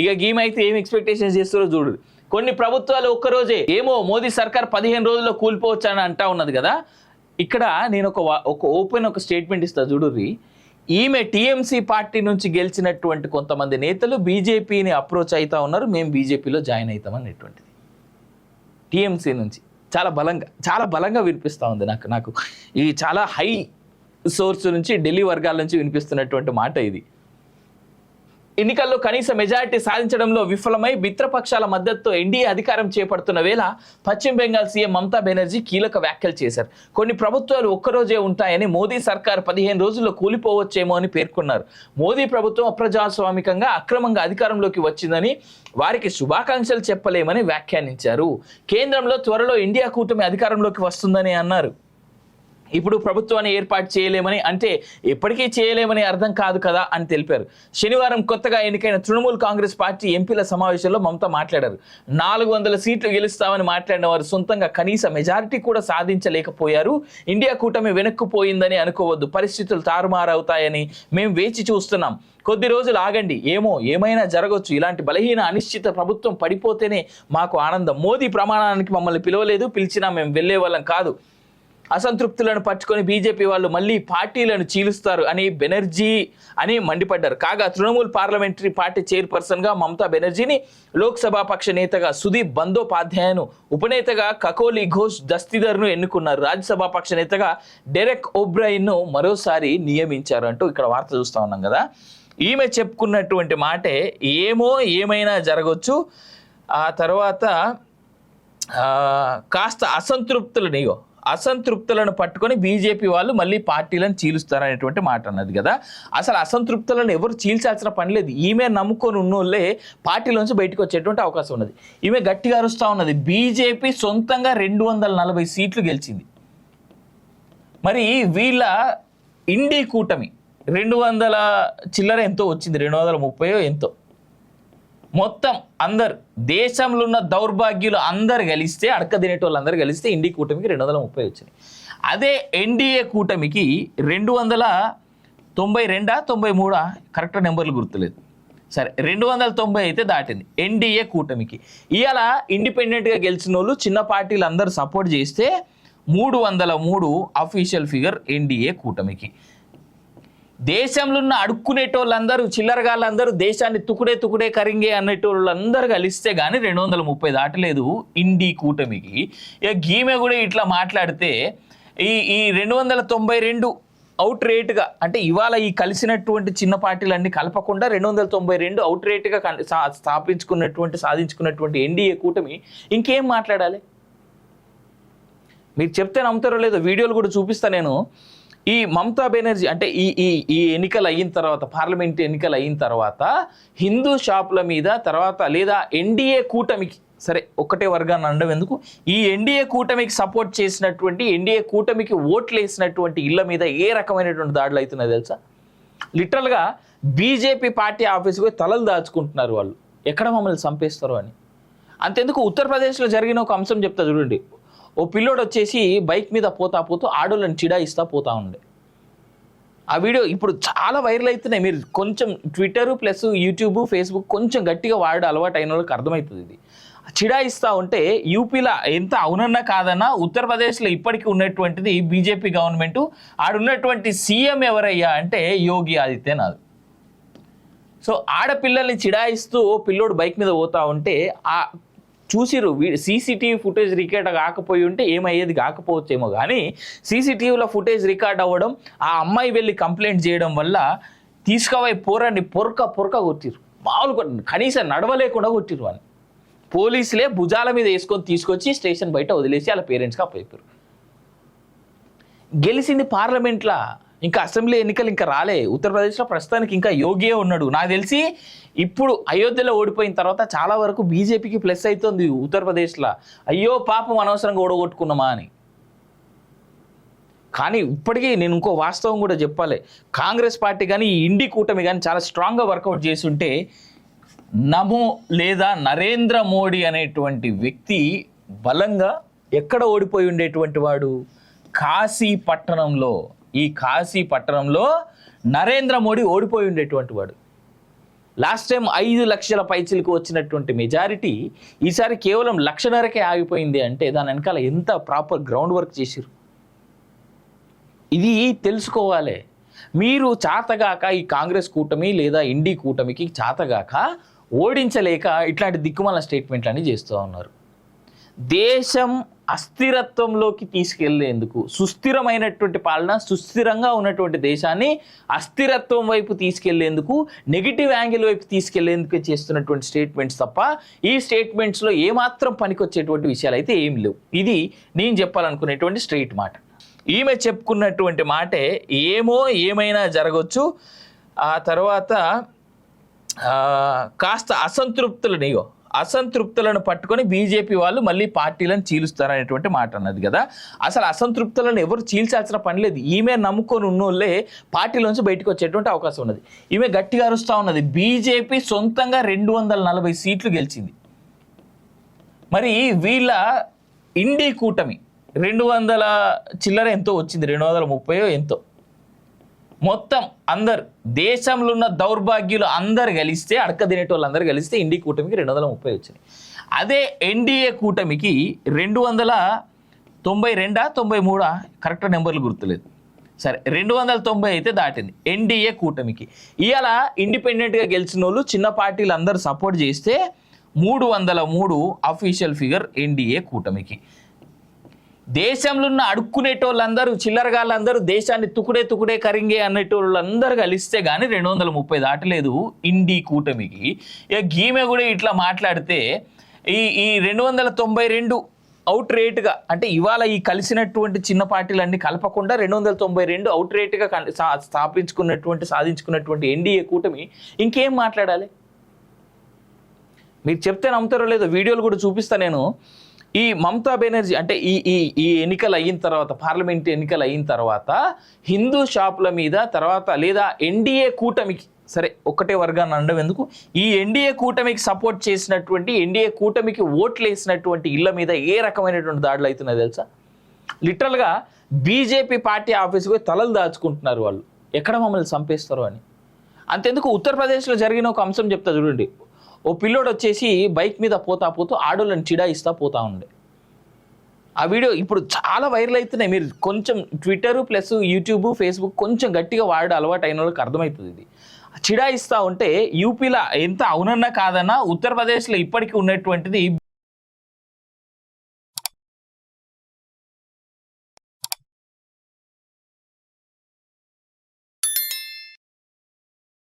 ఇక గీమైతే ఏం ఎక్స్పెక్టేషన్స్ చేస్తారో చూడు. కొన్ని ప్రభుత్వాలు ఒక్కరోజే ఏమో మోదీ సర్కార్ 15 రోజుల్లో కూలిపోవచ్చు అని అంటా ఉన్నది కదా. ఇక్కడ నేను ఒక స్టేట్మెంట్ ఇస్తా చూడుర్రి. ఈమె టీఎంసీ పార్టీ నుంచి గెలిచినటువంటి కొంతమంది నేతలు బీజేపీని అప్రోచ్ అవుతా ఉన్నారు, మేము బీజేపీలో జాయిన్ అవుతాం అనేటువంటిది. టీఎంసీ నుంచి చాలా బలంగా వినిపిస్తూ ఉంది నాకు ఈ చాలా హై సోర్స్ నుంచి, ఢిల్లీ వర్గాల నుంచి వినిపిస్తున్నటువంటి మాట ఇది. ఎన్నికల్లో కనీస మెజారిటీ సాధించడంలో విఫలమై మిత్రపక్షాల మద్దతుతో ఎన్డీఏ అధికారం చేపడుతున్న వేళ పశ్చిమ బెంగాల్ సీఎం మమతా బెనర్జీ కీలక వ్యాఖ్యలు చేశారు. కొన్ని ప్రభుత్వాలు ఒక్కరోజే ఉంటాయని, మోదీ సర్కార్ 15 రోజుల్లో కూలిపోవచ్చేమో అని పేర్కొన్నారు. మోదీ ప్రభుత్వం అప్రజాస్వామికంగా అక్రమంగా అధికారంలోకి వచ్చిందని, వారికి శుభాకాంక్షలు చెప్పలేమని వ్యాఖ్యానించారు. కేంద్రంలో త్వరలో ఇండియా కూటమి అధికారంలోకి వస్తుందని అన్నారు. ఇప్పుడు ప్రభుత్వాన్ని ఏర్పాటు చేయలేమని, అంటే ఎప్పటికీ చేయలేమని అర్థం కాదు కదా అని తెలిపారు. శనివారం కొత్తగా ఎన్నికైన తృణమూల్ కాంగ్రెస్ పార్టీ ఎంపీల సమావేశంలో మమతా మాట్లాడారు. 400 సీట్లు గెలుస్తామని మాట్లాడిన వారు సొంతంగా కనీస మెజారిటీ కూడా సాధించలేకపోయారు. ఇండియా కూటమి వెనక్కిపోయిందని అనుకోవద్దు, పరిస్థితులు తారుమారవుతాయని మేము వేచి చూస్తున్నాం. కొద్ది రోజులు ఆగండి, ఏమైనా జరగవచ్చు. ఇలాంటి బలహీన అనిశ్చిత ప్రభుత్వం పడిపోతేనే మాకు ఆనందం. మోదీ ప్రమాణానికి మమ్మల్ని పిలవలేదు, పిలిచినా మేము వెళ్లే వాళ్ళం కాదు. అసంతృప్తులను పట్టుకొని బీజేపీ వాళ్ళు మళ్ళీ పార్టీలను చీలుస్తారు అని బెనర్జీ అని మండిపడ్డారు. కాగా తృణమూల్ పార్లమెంటరీ పార్టీ చైర్పర్సన్గా మమతా బెనర్జీని, లోక్సభ పక్ష నేతగా సుదీప్ బందోపాధ్యాయను, ఉపనేతగా కకోలి ఘోష్ దస్తీదర్ను ఎన్నుకున్నారు. రాజ్యసభ పక్ష నేతగా డెరెక్ ఓబ్రైన్ను మరోసారి నియమించారు అంటూ ఇక్కడ వార్త చూస్తూ ఉన్నాం కదా. ఈమె చెప్పుకున్నటువంటి మాటే ఏమైనా జరగవచ్చు. ఆ తర్వాత కాస్త అసంతృప్తులను పట్టుకొని బీజేపీ వాళ్ళు మళ్ళీ పార్టీలను చీలుస్తారనేటువంటి మాట అన్నది కదా. అసలు అసంతృప్తులను ఎవరు చీల్చాల్సిన పని లేదు. ఈమె నమ్ముకొని ఉన్నోళ్ళే పార్టీలోంచి బయటకు వచ్చేటువంటి అవకాశం ఉన్నది. ఈమె గట్టిగా అరుస్తూ ఉన్నది. బీజేపీ సొంతంగా 240 సీట్లు గెలిచింది. మరి వీళ్ళ ఇండి కూటమి 200 చిల్లర ఎంతో వచ్చింది, 230 ఎంతో. మొత్తం అందరు దేశంలో ఉన్న దౌర్భాగ్యులు అందరు కలిస్తే, అడక తినేటోళ్ళు అందరు కలిస్తే ఇండి కూటమికి 230 వచ్చినాయి. అదే ఎన్డీఏ కూటమికి 292-93 కరెక్ట్ నెంబర్లు గుర్తులేదు, సరే 290 అయితే దాటింది ఎన్డీఏ కూటమికి. ఇవాళ ఇండిపెండెంట్గా గెలిచిన వాళ్ళు చిన్న పార్టీలు అందరూ సపోర్ట్ చేస్తే 303 అఫీషియల్ ఫిగర్ ఎన్డీఏ కూటమికి. దేశంలో ఉన్న అడుక్కునేటోళ్ళందరూ, చిల్లరగాళ్ళందరూ దేశాన్ని తుకుడే కరింగే అనేటోళ్ళందరూ కలిస్తే కానీ 230 దాటలేదు ఇండి కూటమికి. ఇక గీమె కూడా ఇట్లా మాట్లాడితే ఈ 292 అవుట్ రేట్గా, అంటే ఇవాళ ఈ కలిసినటువంటి చిన్న పార్టీలన్నీ కలపకుండా 292 అవుట్ రేట్గా సాధించుకున్నటువంటి ఎన్డీఏ కూటమి ఇంకేం మాట్లాడాలి? మీరు చెప్తే నమ్ముతారో లేదో, వీడియోలు కూడా చూపిస్తా నేను. ఈ మమతా బెనర్జీ అంటే ఈ ఎన్నికలు అయిన తర్వాత, పార్లమెంట్ ఎన్నికలు అయిన తర్వాత హిందూ షాపుల మీద, తర్వాత లేదా ఎన్డీఏ కూటమికి, సరే ఒక్కటే వర్గాన్ని అనడం ఎందుకు, ఈ ఎన్డీఏ కూటమికి సపోర్ట్ చేసినటువంటి, ఎన్డీఏ కూటమికి ఓట్లు వేసినటువంటి ఇళ్ల మీద ఏ రకమైనటువంటి దాడులు అవుతున్నాయి తెలుసా? లిటరల్గా బీజేపీ పార్టీ ఆఫీస్కి పోయి తలలు దాచుకుంటున్నారు వాళ్ళు, ఎక్కడ మమ్మల్ని చంపేస్తారు అని. అంతెందుకు, ఉత్తరప్రదేశ్లో జరిగిన ఒక అంశం చెప్తా చూడండి. ఓ పిల్లోడు వచ్చేసి బైక్ మీద పోతూ ఆడోళ్ళని చిడాయిస్తా పోతా ఉండే. ఆ వీడియో ఇప్పుడు చాలా వైరల్ అవుతున్నాయి. మీరు కొంచెం ట్విట్టర్ ప్లస్ యూట్యూబ్ ఫేస్బుక్ కొంచెం గట్టిగా వాడే అలవాటు అయిన వాళ్ళకి అర్థమవుతుంది. ఇది చిడాయిస్తూ ఉంటే యూపీలో ఎంత అవునన్నా కాదన్నా, ఉత్తరప్రదేశ్లో ఇప్పటికీ ఉన్నటువంటిది బీజేపీ గవర్నమెంట్. ఆడున్నటువంటి సీఎం ఎవరయ్యా అంటే యోగి ఆదిత్యనాథ్. సో ఆడపిల్లల్ని చిడాయిస్తూ పిల్లోడు బైక్ మీద పోతా ఉంటే చూసిరు. సీసీటీవీ ఫుటేజ్ రికార్డ్ కాకపోయి ఉంటే ఏమయ్యేది కాకపోవచ్చేమో, కానీ సీసీటీవీలో ఫుటేజ్ రికార్డ్ అవ్వడం, ఆ అమ్మాయి వెళ్ళి కంప్లైంట్ చేయడం వల్ల తీసుకుపోయి పోరాన్ని పొరక కొట్టిరు. మామూలు కనీసం నడవలేకుండా కొట్టిరు అని. పోలీసులే భుజాల మీద వేసుకొని తీసుకొచ్చి స్టేషన్ బయట వదిలేసి వాళ్ళ పేరెంట్స్కి అప్పయిపోయారు. గెలిచింది పార్లమెంట్లో, ఇంకా అసెంబ్లీ ఎన్నికలు ఇంకా రాలే. ఉత్తరప్రదేశ్లో ప్రస్తుతానికి ఇంకా యోగియే ఉన్నాడు. నాకు తెలిసి ఇప్పుడు అయోధ్యలో ఓడిపోయిన తర్వాత చాలా వరకు బీజేపీకి ప్లస్ అవుతుంది ఉత్తరప్రదేశ్లో. అయ్యో పాపం అనవసరంగా ఓడగొట్టుకున్నామా అని. కానీ ఇప్పటికీ నేను ఇంకో వాస్తవం కూడా చెప్పాలి. కాంగ్రెస్ పార్టీ కానీ ఈ ఇండి కూటమి కానీ చాలా స్ట్రాంగ్గా వర్కౌట్ చేస్తుంటే నమో లేదా నరేంద్ర మోడీ అనేటువంటి వ్యక్తి బలంగా ఎక్కడ ఓడిపోయి ఉండేటువంటి వాడు? కాశీ పట్టణంలో. ఈ కాశీ పట్టణంలో నరేంద్ర మోడీ ఓడిపోయి ఉండేటువంటి వాడు. లాస్ట్ టైం 5 లక్షల పైచిలకు వచ్చినటువంటి మెజారిటీ ఈసారి కేవలం 1.5 ఆగిపోయింది అంటే దాని వెనకాల ఎంత ప్రాపర్ గ్రౌండ్ వర్క్ చేసిరు ఇది తెలుసుకోవాలి. మీరు చాతగాక ఈ కాంగ్రెస్ కూటమి లేదా ఇండి కూటమికి చాతగాక ఓడించలేక ఇట్లాంటి దిక్కుమాల స్టేట్మెంట్లని చేస్తూ ఉన్నారు. దేశం అస్థిరత్వంలోకి తీసుకెళ్లేందుకు సుస్థిరమైనటువంటి పాలన సుస్థిరంగా ఉన్నటువంటి దేశాన్ని అస్థిరత్వం వైపు తీసుకెళ్లేందుకు నెగిటివ్ యాంగిల్ వైపు తీసుకెళ్లేందుకు చేస్తున్నటువంటి స్టేట్మెంట్స్ తప్ప ఈ స్టేట్మెంట్స్లో ఏమాత్రం పనికొచ్చేటువంటి విషయాలు అయితే ఏం లేవు. ఇది నేను చెప్పాలనుకునేటువంటి స్ట్రైట్ మాట. ఈమె చెప్పుకున్నటువంటి మాటే ఏమో ఏమైనా జరగవచ్చు, ఆ తర్వాత కాస్త అసంతృప్తులను పట్టుకొని బీజేపీ వాళ్ళు మళ్ళీ పార్టీలను చీలుస్తారనేటువంటి మాట అన్నది కదా. అసలు అసంతృప్తులను ఎవరు చీల్చాల్సిన పని లేదు. ఈమె నమ్ముకొని ఉన్నోళ్ళే పార్టీలోంచి బయటకు వచ్చేటువంటి అవకాశం ఉన్నది. ఈమె గట్టిగా అరుస్తూ ఉన్నది బీజేపీ సొంతంగా 240 సీట్లు గెలిచింది. మరి వీళ్ళ ఇండి కూటమి 200 చిల్లర ఎంతో వచ్చింది, 230 ఎంతో. మొత్తం అందరు దేశంలో ఉన్న దౌర్భాగ్యులు అందరు కలిస్తే అడక తినేటోళ్ళు అందరు కలిస్తే ఇండి కూటమికి 230 వచ్చినాయి. అదే ఎన్డీఏ కూటమికి 292-93 కరెక్ట్ నెంబర్లు గుర్తులేదు, సరే 290 అయితే దాటింది ఎన్డీఏ కూటమికి. ఇవాళ ఇండిపెండెంట్గా గెలిచిన వాళ్ళు చిన్న పార్టీలు అందరూ సపోర్ట్ చేస్తే 303 అఫీషియల్ ఫిగర్ ఎన్డీఏ కూటమికి. దేశంలో ఉన్న అడుక్కునేటోళ్ళందరూ చిల్లరగాళ్ళందరూ దేశాన్ని తుకుడే కరింగే అనేటోళ్ళందరూ కలిస్తే కానీ 230 దాటలేదు ఇండి కూటమికి. ఇక గీమె కూడా ఇట్లా మాట్లాడితే ఈ 292 అవుట్ రేట్గా అంటే ఇవాళ ఈ కలిసినటువంటి చిన్న పార్టీలన్నీ కలపకుండా 292 అవుట్ రేట్గా సాధించుకున్నటువంటి ఎన్డీఏ కూటమి ఇంకేం మాట్లాడాలి? మీరు చెప్తే నమ్ముతారో లేదో వీడియోలు కూడా చూపిస్తా నేను. ఈ మమతా బెనర్జీ అంటే ఈ ఎన్నికలు అయిన తర్వాత, పార్లమెంట్ ఎన్నికలు అయిన తర్వాత హిందూ షాపుల మీద తర్వాత లేదా ఎన్డీఏ కూటమికి, సరే ఒక్కటే వర్గాన్ని అనడం ఎందుకు, ఈ ఎన్డీఏ కూటమికి సపోర్ట్ చేసినటువంటి ఎన్డీఏ కూటమికి ఓట్లు వేసినటువంటి ఇళ్ల మీద ఏ రకమైనటువంటి దాడులు అవుతున్నాయి తెలుసా? లిటరల్గా బీజేపీ పార్టీ ఆఫీస్కి పోయి తలలు దాచుకుంటున్నారు వాళ్ళు, ఎక్కడ మమ్మల్ని చంపేస్తారో అని. అంతెందుకు ఉత్తరప్రదేశ్లో జరిగిన ఒక అంశం చెప్తా చూడండి. ఓ పిల్లోడు వచ్చేసి బైక్ మీద పోతూ ఆడోళ్ళని చిడాయిస్తా పోతా ఉండే. ఆ వీడియో ఇప్పుడు చాలా వైరల్ అవుతున్నాయి. మీరు కొంచెం ట్విట్టర్ ప్లస్ యూట్యూబ్ ఫేస్బుక్ కొంచెం గట్టిగా వాడే అలవాటు అయిన వాళ్ళకి అర్థమవుతుంది. ఇది చిడాయిస్తూ ఉంటే యూపీలో ఎంత అవునన్నా కాదన్నా ఉత్తరప్రదేశ్లో ఇప్పటికీ ఉన్నటువంటిది